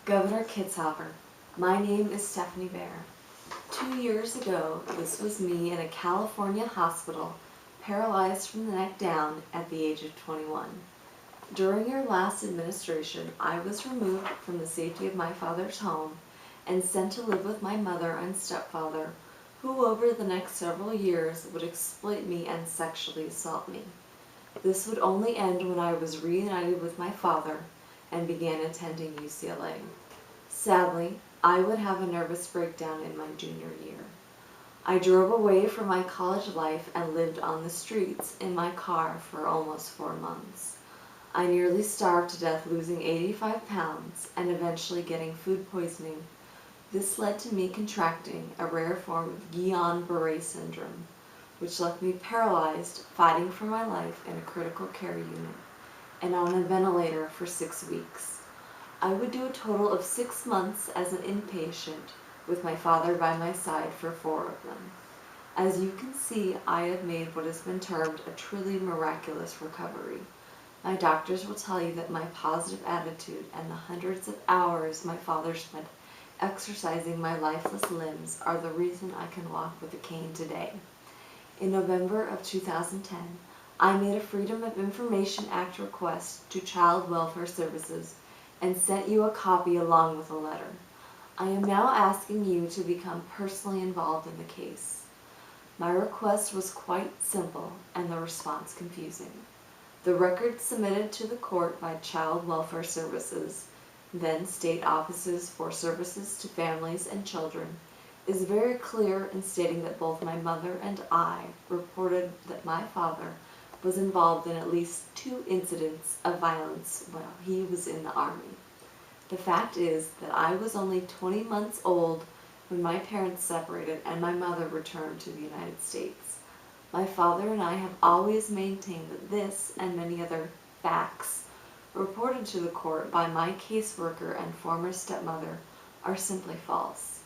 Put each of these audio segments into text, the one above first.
Governor Kitzhaber. My name is Stephanie Bear. 2 years ago, this was me in a California hospital, paralyzed from the neck down at the age of 21. During your last administration, I was removed from the safety of my father's home and sent to live with my mother and stepfather, who over the next several years would exploit me and sexually assault me. This would only end when I was reunited with my father and began attending UCLA. Sadly, I would have a nervous breakdown in my junior year. I drove away from my college life and lived on the streets in my car for almost 4 months. I nearly starved to death, losing 85 pounds and eventually getting food poisoning. This led to me contracting a rare form of Guillain-Barré syndrome, which left me paralyzed, fighting for my life in a critical care unit and on a ventilator for 6 weeks. I would do a total of 6 months as an inpatient with my father by my side for 4 of them. As you can see, I have made what has been termed a truly miraculous recovery. My doctors will tell you that my positive attitude and the hundreds of hours my father spent exercising my lifeless limbs are the reason I can walk with a cane today. In November of 2010, I made a Freedom of Information Act request to Child Welfare Services and sent you a copy along with a letter. I am now asking you to become personally involved in the case. My request was quite simple and the response confusing. The record submitted to the court by Child Welfare Services, then State Offices for Services to Families and Children, is very clear in stating that both my mother and I reported that my father was involved in at least 2 incidents of violence while he was in the Army. The fact is that I was only 20 months old when my parents separated and my mother returned to the United States. My father and I have always maintained that this and many other facts reported to the court by my caseworker and former stepmother are simply false.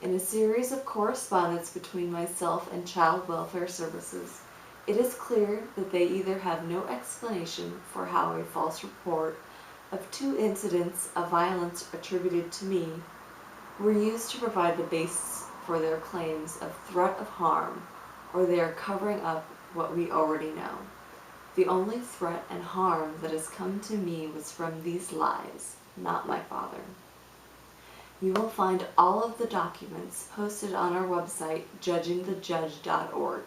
In a series of correspondence between myself and Child Welfare Services, it is clear that they either have no explanation for how a false report of 2 incidents of violence attributed to me were used to provide the basis for their claims of threat of harm, or they are covering up what we already know. The only threat and harm that has come to me was from these lies, not my father. You will find all of the documents posted on our website, judgingthejudge.org.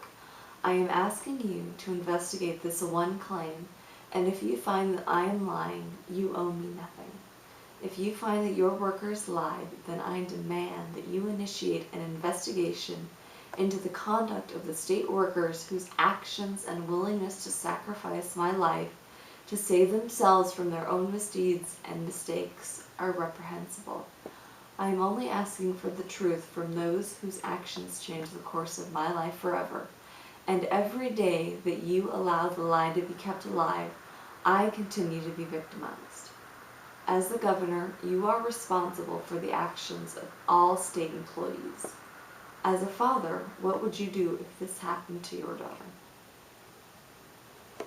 I am asking you to investigate this one claim, and if you find that I am lying, you owe me nothing. If you find that your workers lied, then I demand that you initiate an investigation into the conduct of the state workers whose actions and willingness to sacrifice my life to save themselves from their own misdeeds and mistakes are reprehensible. I am only asking for the truth from those whose actions changed the course of my life forever. And every day that you allow the lie to be kept alive, I continue to be victimized. As the governor, you are responsible for the actions of all state employees. As a father, what would you do if this happened to your daughter?